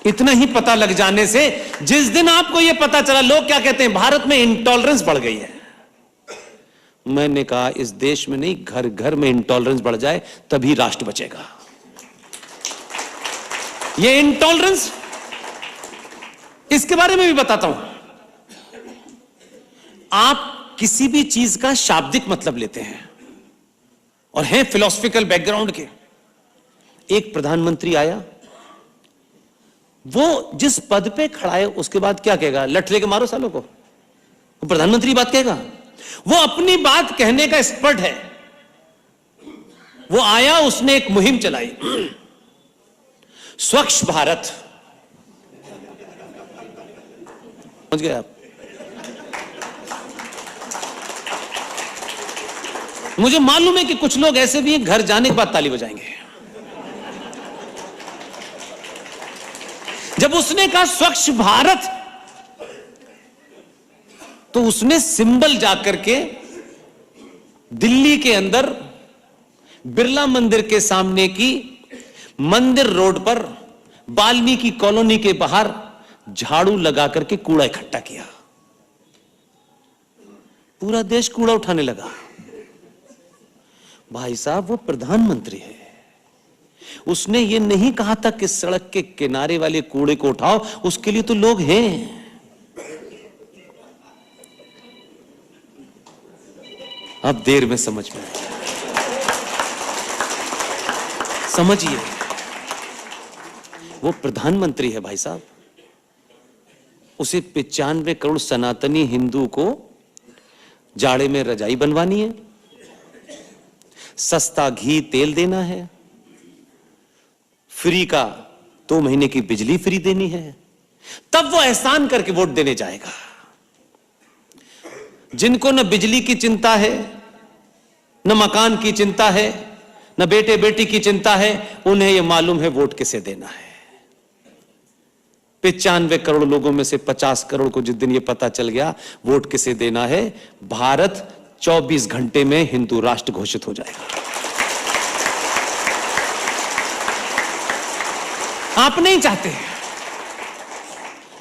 इतना ही पता लग जाने से, जिस दिन आपको यह पता चला, लोग क्या कहते हैं, भारत में इंटॉलरेंस बढ़ गई है। मैंने कहा इस देश में नहीं, घर घर में इंटॉलरेंस बढ़ जाए तभी राष्ट्र बचेगा। ये इंटॉलरेंस, इसके बारे में भी बताता हूं। आप किसी भी चीज का शाब्दिक मतलब लेते हैं और हैं फिलोसफिकल बैकग्राउंड के। एक प्रधानमंत्री आया, वो जिस पद पे खड़ा है उसके बाद क्या कहेगा, लठ लेके मारो सालों को, वो प्रधानमंत्री बात कहेगा। वो अपनी बात कहने का एक्सपर्ट है। वो आया, उसने एक मुहिम चलाई, स्वच्छ भारत। समझ गए आप? मुझे मालूम है कि कुछ लोग ऐसे भी हैं, घर जाने के बाद ताली बजाएंगे। जब उसने कहा स्वच्छ भारत, तो उसने सिंबल जाकर के दिल्ली के अंदर बिरला मंदिर के सामने की मंदिर रोड पर वाल्मीकि कॉलोनी के बाहर झाड़ू लगा करके कूड़ा इकट्ठा किया। पूरा देश कूड़ा उठाने लगा। भाई साहब, वो प्रधानमंत्री है, उसने ये नहीं कहा था कि सड़क के किनारे वाले कूड़े को उठाओ, उसके लिए तो लोग हैं। अब देर में समझ में आया। समझिए, वो प्रधानमंत्री है भाई साहब। उसे 95 करोड़ सनातनी हिंदू को जाड़े में रजाई बनवानी है, सस्ता घी तेल देना है, फ्री का 2 महीने की बिजली फ्री देनी है, तब वो एहसान करके वोट देने जाएगा। जिनको न बिजली की चिंता है, न मकान की चिंता है, न बेटे बेटी की चिंता है, उन्हें यह मालूम है वोट किसे देना है। 95 करोड़ लोगों में से 50 करोड़ को जिस दिन यह पता चल गया वोट किसे देना है, भारत 24 घंटे में हिंदू राष्ट्र घोषित हो जाएगा। आप नहीं चाहते,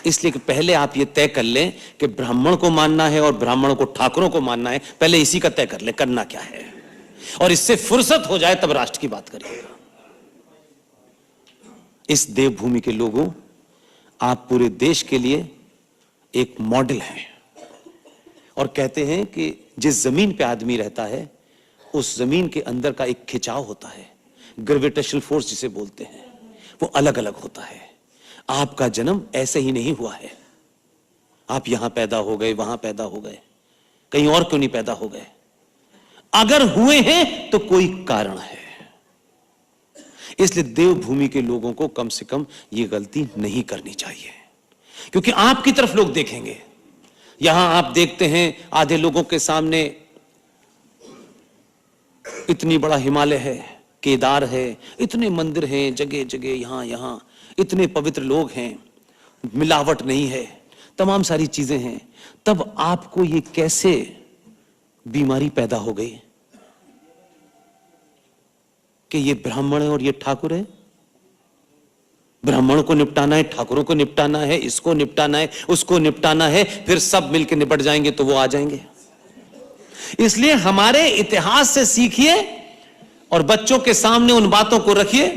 इसलिए कि पहले आप ये तय कर लें कि ब्राह्मण को मानना है और ब्राह्मणों को ठाकुरों को मानना है। पहले इसी का तय कर ले, करना क्या है, और इससे फुर्सत हो जाए तब राष्ट्र की बात करिएगा। इस देवभूमि के लोगों, आप पूरे देश के लिए एक मॉडल हैं। और कहते हैं कि जिस जमीन पे आदमी रहता है उस जमीन के अंदर का एक खिंचाव होता है, ग्रेविटेशनल फोर्स जिसे बोलते हैं, वो अलग अलग होता है। आपका जन्म ऐसे ही नहीं हुआ है। आप यहां पैदा हो गए, वहां पैदा हो गए, कहीं और क्यों नहीं पैदा हो गए? अगर हुए हैं तो कोई कारण है। इसलिए देवभूमि के लोगों को कम से कम यह गलती नहीं करनी चाहिए, क्योंकि आपकी तरफ लोग देखेंगे। यहां आप देखते हैं आधे लोगों के सामने इतनी बड़ा हिमालय है, केदार है, इतने मंदिर हैं जगह जगह, यहां यहां इतने पवित्र लोग हैं, मिलावट नहीं है, तमाम सारी चीजें हैं, तब आपको ये कैसे बीमारी पैदा हो गई कि ये ब्राह्मण है और ये ठाकुर है? ब्राह्मणों को निपटाना है, ठाकुरों को निपटाना है, इसको निपटाना है, उसको निपटाना है, फिर सब मिलकर निपट जाएंगे तो वो आ जाएंगे। इसलिए हमारे इतिहास से सीखिए और बच्चों के सामने उन बातों को रखिए।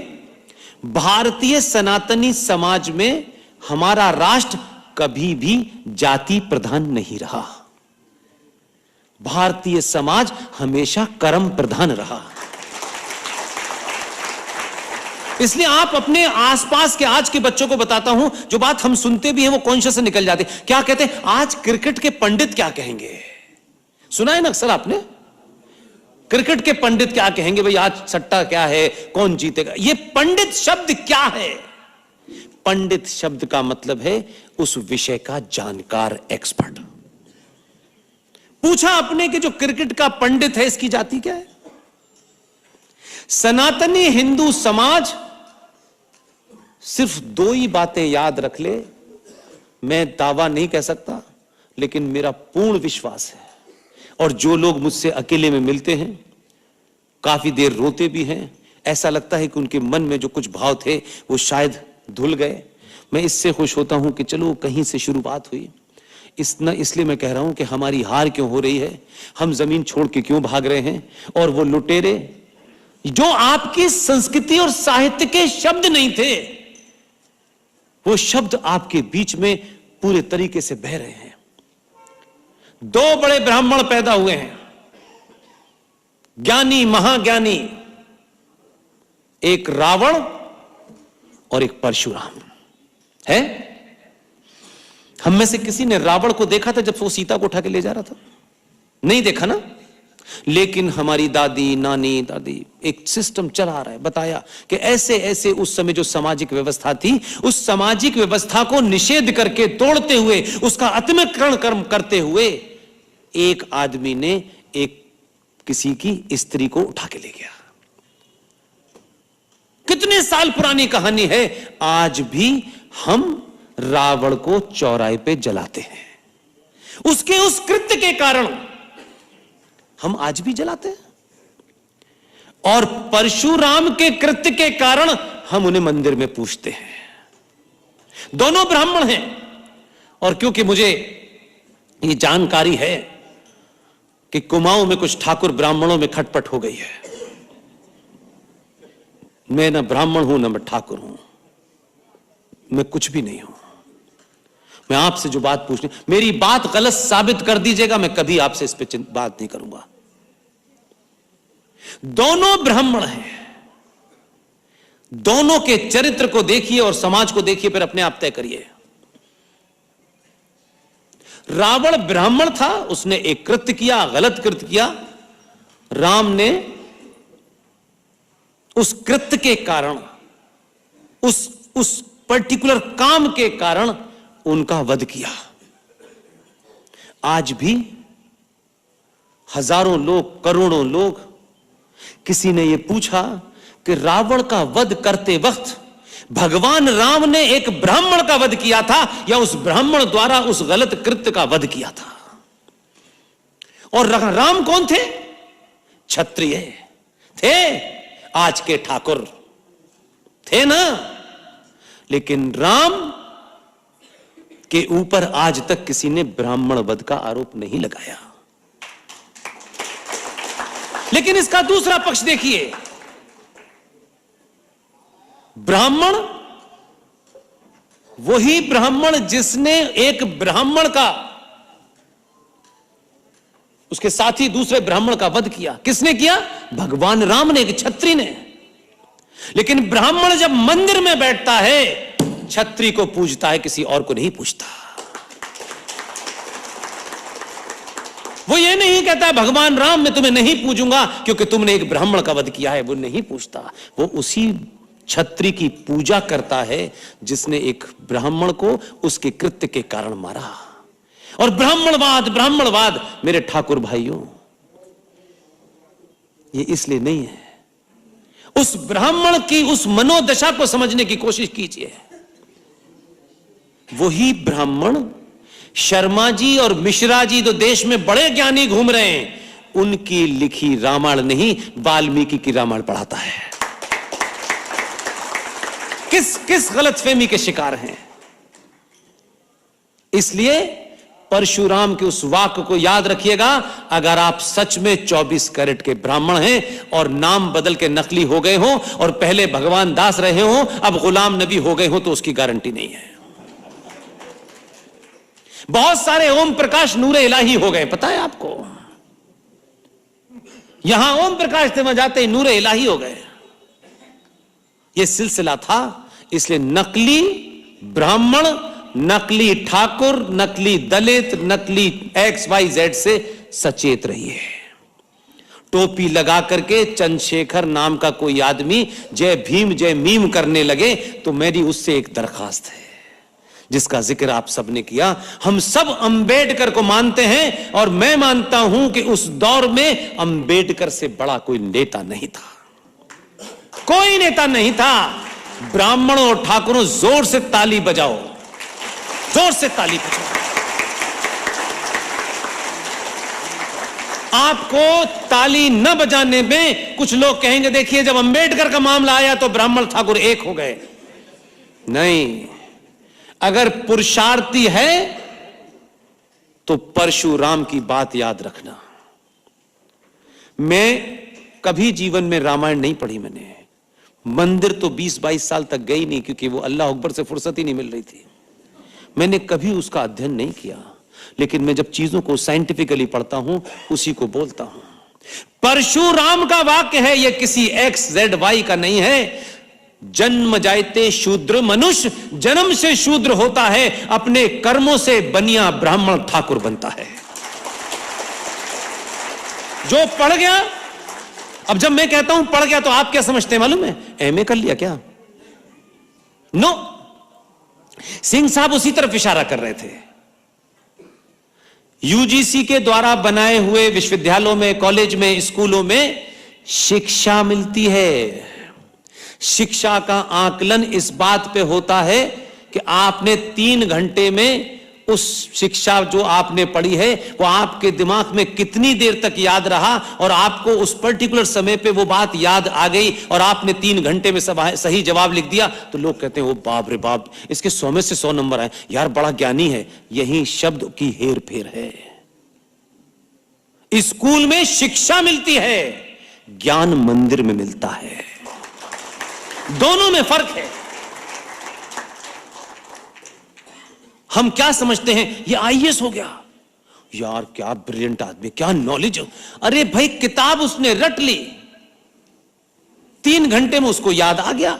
भारतीय सनातनी समाज में हमारा राष्ट्र कभी भी जाति प्रधान नहीं रहा। भारतीय समाज हमेशा कर्म प्रधान रहा। इसलिए आप अपने आसपास के आज के बच्चों को बताता हूं, जो बात हम सुनते भी हैं वो कॉन्शियस से निकल जाते। क्या कहते हैं? आज क्रिकेट के पंडित क्या कहेंगे? सुना है ना अक्सर आपने, क्रिकेट के पंडित क्या कहेंगे, भाई आज सट्टा क्या है, कौन जीतेगा। ये पंडित शब्द क्या है? पंडित शब्द का मतलब है उस विषय का जानकार, एक्सपर्ट। पूछा आपने कि जो क्रिकेट का पंडित है इसकी जाति क्या है? सनातनी हिंदू समाज सिर्फ 2 ही बातें याद रख ले। मैं दावा नहीं कह सकता, लेकिन मेरा पूर्ण विश्वास है, और जो लोग मुझसे अकेले में मिलते हैं काफी देर रोते भी हैं, ऐसा लगता है कि उनके मन में जो कुछ भाव थे वो शायद धुल गए। मैं इससे खुश होता हूं कि चलो कहीं से शुरुआत हुई। इसलिए मैं कह रहा हूं कि हमारी हार क्यों हो रही है, हम जमीन छोड़ के क्यों भाग रहे हैं। और वो लुटेरे जो आपकी संस्कृति और साहित्य के शब्द नहीं थे, वो शब्द आपके बीच में पूरे तरीके से बह रहे हैं। दो बड़े ब्राह्मण पैदा हुए हैं, ज्ञानी महाज्ञानी, एक रावण और एक परशुराम है। हम में से किसी ने रावण को देखा था जब वो सीता को उठा के ले जा रहा था? नहीं देखा ना। लेकिन हमारी दादी नानी दादी एक सिस्टम चला आ रहा है, बताया कि ऐसे ऐसे उस समय जो सामाजिक व्यवस्था थी, उस सामाजिक व्यवस्था को निषेध करके तोड़ते हुए, उसका अतिक्रमण कर्म करते हुए एक आदमी ने एक किसी की स्त्री को उठा के ले गया। कितने साल पुरानी कहानी है। आज भी हम रावण को चौराहे पे जलाते हैं, उसके उस कृत्य के कारण हम आज भी जलाते हैं। और परशुराम के कृत्य के कारण हम उन्हें मंदिर में पूजते हैं। दोनों ब्राह्मण हैं। और क्योंकि मुझे ये जानकारी है कि कुमाऊं में कुछ ठाकुर ब्राह्मणों में खटपट हो गई है, मैं ना ब्राह्मण हूं ना मैं ठाकुर हूं, मैं कुछ भी नहीं हूं। मैं आपसे जो बात पूछनी, मेरी बात गलत साबित कर दीजिएगा, मैं कभी आपसे इस पे बात नहीं करूंगा। दोनों ब्राह्मण हैं, दोनों के चरित्र को देखिए और समाज को देखिए, फिर अपने आप तय करिए। रावण ब्राह्मण था, उसने एक कृत्य किया, गलत कृत्य किया। राम ने उस कृत्य के कारण, उस पर्टिकुलर काम के कारण उनका वध किया। आज भी हजारों लोग, करोड़ों लोग, किसी ने यह पूछा कि रावण का वध करते वक्त भगवान राम ने एक ब्राह्मण का वध किया था या उस ब्राह्मण द्वारा उस गलत कृत्य का वध किया था। और राम कौन थे? क्षत्रिय थे, आज के ठाकुर थे ना। लेकिन राम के ऊपर आज तक किसी ने ब्राह्मण वध का आरोप नहीं लगाया। लेकिन इसका दूसरा पक्ष देखिए, ब्राह्मण वही ब्राह्मण जिसने एक ब्राह्मण का, उसके साथी दूसरे ब्राह्मण का वध किया। किसने किया? भगवान राम ने, एक क्षत्रिय ने। लेकिन ब्राह्मण जब मंदिर में बैठता है, क्षत्रिय को पूजता है, किसी और को नहीं पूजता। वो ये नहीं कहता भगवान राम मैं तुम्हें नहीं पूजूंगा क्योंकि तुमने एक ब्राह्मण का वध किया है, वो नहीं पूछता। वो उसी क्षत्रिय की पूजा करता है जिसने एक ब्राह्मण को उसके कृत्य के कारण मारा। और ब्राह्मणवाद मेरे ठाकुर भाइयों, ये इसलिए नहीं है। उस ब्राह्मण की उस मनोदशा को समझने की कोशिश कीजिए। वही ब्राह्मण शर्मा जी और मिश्रा जी, तो देश में बड़े ज्ञानी घूम रहे हैं, उनकी लिखी रामायण नहीं, वाल्मीकि की रामायण पढ़ाता है। किस गलतफहमी के शिकार हैं। इसलिए परशुराम के उस वाक्य को याद रखिएगा, अगर आप सच में 24 कैरेट के ब्राह्मण हैं और नाम बदल के नकली हो गए हो और पहले भगवान दास रहे हो, अब गुलाम नबी हो गए हो, तो उसकी गारंटी नहीं है। बहुत सारे ओम प्रकाश नूरे इलाही हो गए, पता है आपको? यहां ओम प्रकाश थे, वहां जाते ही नूरे इलाही हो गए। यह सिलसिला था। इसलिए नकली ब्राह्मण, नकली ठाकुर, नकली दलित, नकली XYZ से सचेत रहिए। टोपी लगा करके चंद्रशेखर नाम का कोई आदमी जय भीम जय मीम करने लगे तो मेरी उससे एक दरखास्त है, जिसका जिक्र आप सबने किया। हम सब अंबेडकर को मानते हैं और मैं मानता हूं कि उस दौर में अंबेडकर से बड़ा कोई नेता नहीं था, कोई नेता नहीं था। ब्राह्मणों और ठाकुरों, जोर से ताली बजाओ, जोर से ताली बजाओ। आपको ताली न बजाने में कुछ लोग कहेंगे देखिए जब अंबेडकर का मामला आया तो ब्राह्मण ठाकुर एक हो गए। नहीं, अगर पुरुषार्थी है तो परशुराम की बात याद रखना। मैं कभी जीवन में रामायण नहीं पढ़ी, मैंने मंदिर तो 20-22 साल तक गई नहीं, क्योंकि वो अल्लाह अकबर से फुर्सत ही नहीं मिल रही थी। मैंने कभी उसका अध्ययन नहीं किया, लेकिन मैं जब चीजों को साइंटिफिकली पढ़ता हूं उसी को बोलता हूं। परशुराम का वाक्य है, यह किसी XZY का नहीं है। जन्म जायते शूद्र मनुष्य, जन्म से शूद्र होता है, अपने कर्मों से बनिया ब्राह्मण ठाकुर बनता है। जो पढ़ गया, अब जब मैं कहता हूं पढ़ गया तो आप क्या समझते हैं मालूम है? MA कर लिया क्या? नो। सिंह साहब उसी तरफ इशारा कर रहे थे। UGC के द्वारा बनाए हुए विश्वविद्यालयों में, कॉलेज में, स्कूलों में शिक्षा मिलती है। शिक्षा का आकलन इस बात पे होता है कि आपने 3 घंटे में उस शिक्षा जो आपने पढ़ी है वो आपके दिमाग में कितनी देर तक याद रहा, और आपको उस पर्टिकुलर समय पे वो बात याद आ गई और आपने 3 घंटे में सही जवाब लिख दिया, तो लोग कहते हैं ओ बाप रे बाप, इसके 100 में से 100 नंबर आए, यार बड़ा ज्ञानी है। यही शब्द की हेर फेर है। स्कूल में शिक्षा मिलती है, ज्ञान मंदिर में मिलता है। दोनों में फर्क है। हम क्या समझते हैं, ये IAS हो गया, यार क्या ब्रिलियंट आदमी, क्या नॉलेज। अरे भाई किताब उसने रट ली, 3 घंटे में उसको याद आ गया।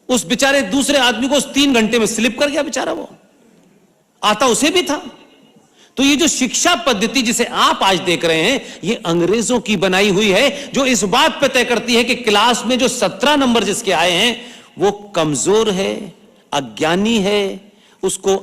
उस बेचारे दूसरे आदमी को उस 3 घंटे में स्लिप कर गया बेचारा, वो आता उसे भी था। तो ये जो शिक्षा पद्धति जिसे आप आज देख रहे हैं, ये अंग्रेजों की बनाई हुई है, जो इस बात पर तय करती है कि क्लास में जो 17 नंबर जिसके आए हैं वो कमजोर है, अज्ञानी है, उसको